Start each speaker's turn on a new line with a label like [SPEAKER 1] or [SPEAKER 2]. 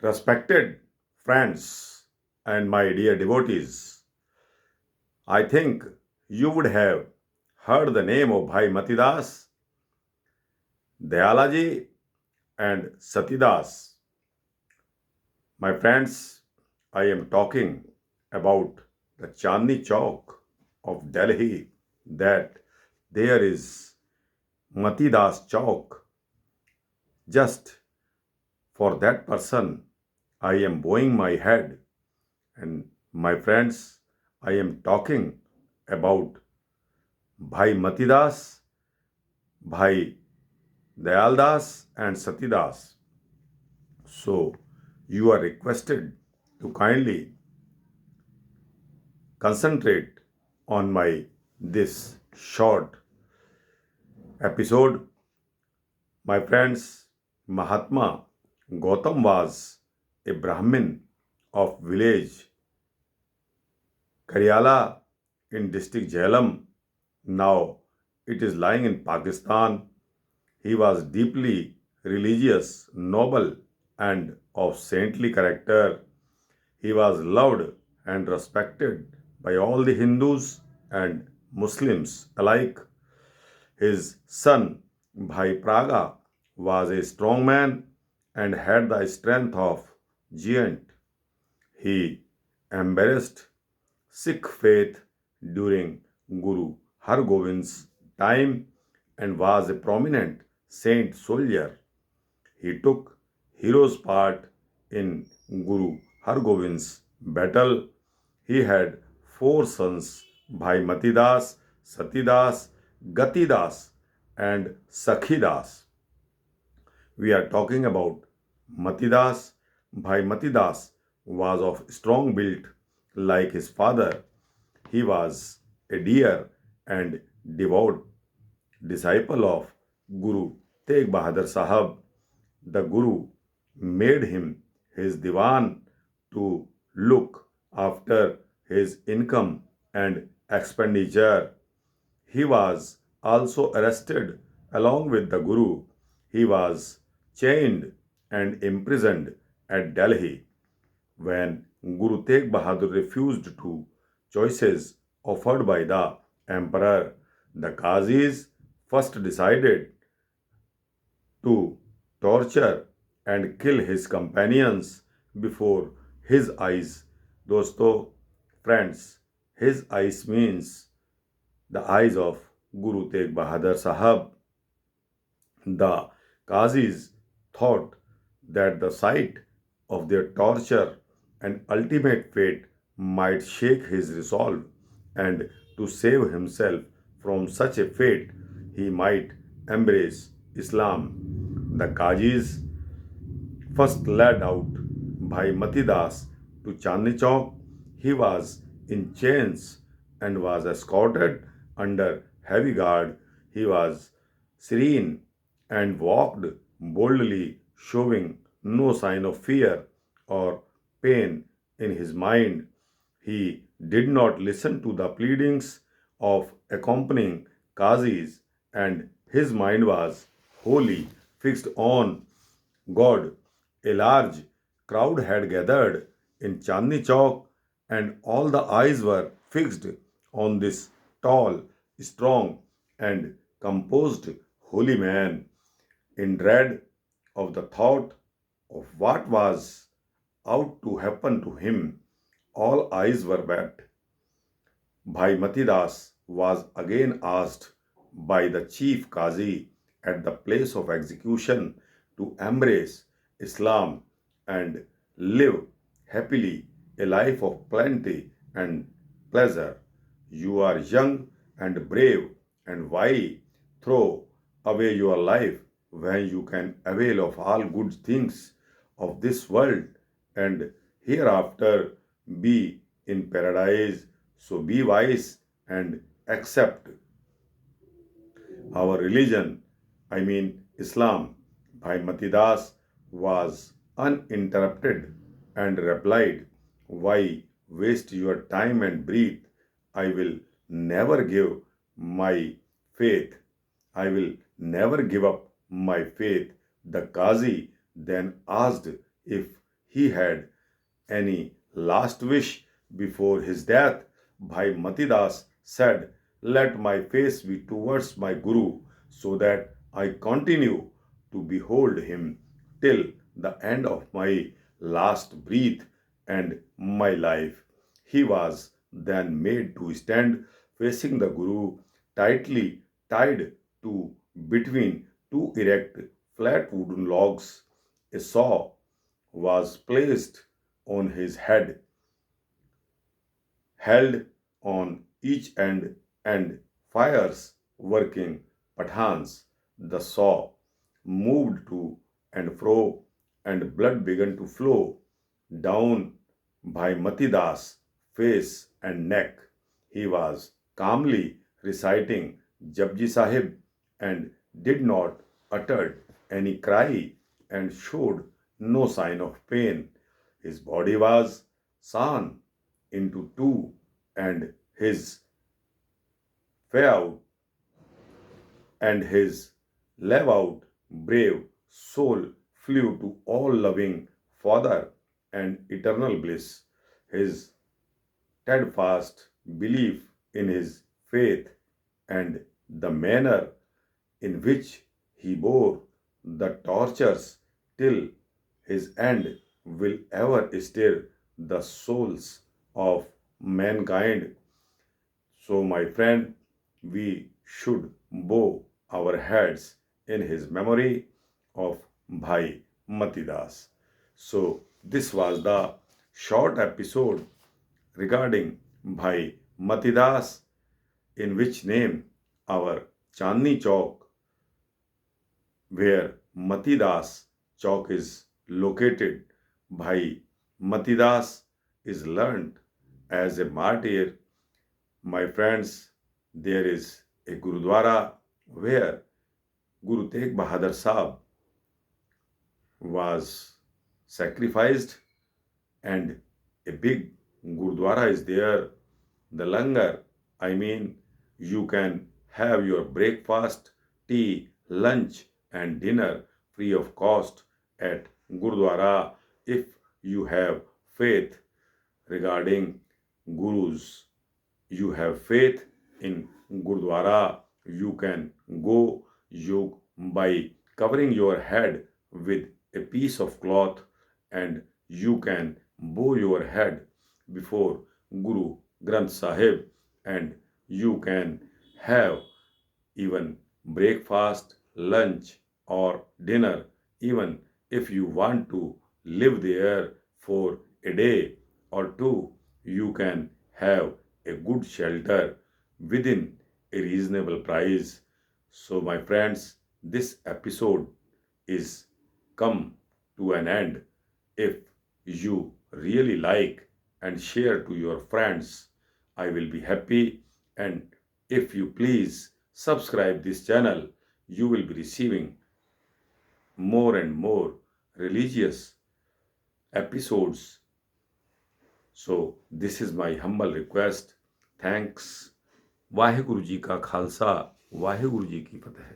[SPEAKER 1] Respected friends and my dear devotees, I think you would have heard the name of Bhai Matidas, Dayalaji, and Satidas. My friends, I am talking about the Chandni Chowk of Delhi, that there is Matidas Chowk. Just for that person, I am bowing my head. And my friends, I am talking about Bhai Matidas, Bhai Dayaldas, and Satidas. So you are requested to kindly concentrate on my this short episode. My friends, Mahatma Gautam was a Brahmin of village Karyala in district Jhelum. Now it is lying in Pakistan. He was deeply religious, noble, and of saintly character. He was loved and respected by all the Hindus and Muslims alike. His son, Bhai Praga, was a strong man and had the strength of giant. He embraced Sikh faith during Guru Har Govind's time and was a prominent saint soldier. He took hero's part in Guru Har Govind's battle. He had four sons, Bhai Matidas, Satidas, Gatidas, and Sakhidas. We are talking about Matidas. Bhai Matidas was of strong build like his father. He was a dear and devout disciple of Guru Tegh Bahadur Sahab. The Guru made him his Diwan to look after his income and expenditure. He was also arrested along with the Guru. He was chained and imprisoned at Delhi. When Guru Tegh Bahadur refused to choices offered by the emperor, the Qazis first decided to torture and kill his companions before his eyes. Dosto, friends, his eyes means the eyes of Guru Tegh Bahadur Sahab. The Qazis thought that the sight of their torture and ultimate fate might shake his resolve, and to save himself from such a fate, he might embrace Islam. The Qazis first led out Bhai Matidas to Chandni Chowk. He was in chains and was escorted under heavy guard. He was serene and walked boldly, showing no sign of fear or pain in his mind. He did not listen to the pleadings of accompanying Qazis, and his mind was wholly fixed on God. A large crowd had gathered in Chandni Chowk, and all the eyes were fixed on this tall, strong, and composed holy man. In dread of the thought of what was out to happen to him, all eyes were wet. Bhai Matidas was again asked by the chief Qazi at the place of execution to embrace Islam and live happily a life of plenty and pleasure. You are young and brave, and why throw away your life when you can avail of all good things of this world and hereafter be in paradise? So be wise and accept our religion, I mean Islam. Bhai Matidas was uninterrupted and replied, why waste your time and breath? I will never give my faith. I will never give up my faith. The Qazi then asked if he had any last wish before his death, Bhai Matidas said, "Let my face be towards my Guru, so that I continue to behold him till the end of my last breath and my life." He was then made to stand facing the Guru, tightly tied to between two erect flat wooden logs. A saw was placed on his head, held on each end, and fires working Pathans. The saw moved to and fro, and blood began to flow down by Matidas' face and neck. He was calmly reciting Japji Sahib and did not utter any cry and showed no sign of pain. His body was sawn into two, and his out and his love out brave soul flew to all loving Father and eternal bliss. His steadfast belief in his faith and the manner in which he bore the tortures till his end will ever stir the souls of mankind. So, my friend, we should bow our heads in his memory of Bhai Matidas. So, this was the short episode regarding Bhai Matidas, in which name our Chandni Chowk, where Matidas Chowk is located, Bhai Matidas is learnt as a martyr. My friends, there is a Gurudwara where Guru Tegh Bahadur Sahib was sacrificed, and a big Gurudwara is there. The langar, I mean, you can have your breakfast, tea, lunch, and dinner free of cost at Gurudwara if you have faith regarding Gurus. You have faith in Gurudwara, you can go you by covering your head with a piece of cloth, and you can bow your head before Guru Granth Sahib, and you can have even breakfast, lunch, or dinner, even if you want to live there for a day or two, you can have a good shelter within a reasonable price. So, my friends, this episode is come to an end. If you really like and share to your friends, I will be happy. And if you please subscribe this channel, you will be receiving more and more religious episodes. So, this is my humble request. Thanks. Waheguru ji का खालसा, वाहेगुरु जी की फतेह।